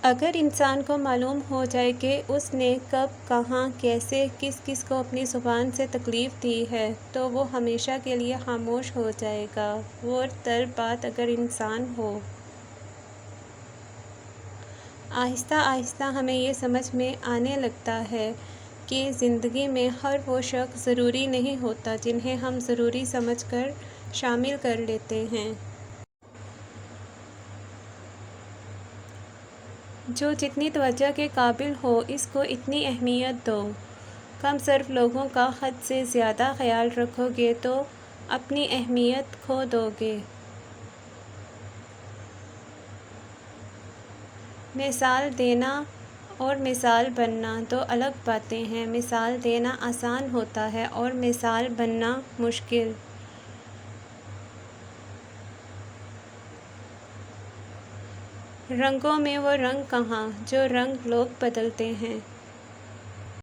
اگر انسان کو معلوم ہو جائے کہ اس نے کب، کہاں، کیسے، کس کس کو اپنی زبان سے تکلیف دی ہے تو وہ ہمیشہ کے لیے خاموش ہو جائے گا۔ غور تر بات اگر انسان ہو۔ آہستہ آہستہ ہمیں یہ سمجھ میں آنے لگتا ہے کہ زندگی میں ہر وہ شخص ضروری نہیں ہوتا جنہیں ہم ضروری سمجھ کر شامل کر لیتے ہیں۔ جو جتنی توجہ کے قابل ہو اس کو اتنی اہمیت دو۔ کم صرف لوگوں کا حد سے زیادہ خیال رکھو گے تو اپنی اہمیت کھو دو گے۔ مثال دینا اور مثال بننا دو الگ باتیں ہیں۔ مثال دینا آسان ہوتا ہے اور مثال بننا مشکل۔ رنگوں میں وہ رنگ کہاں جو رنگ لوگ بدلتے ہیں۔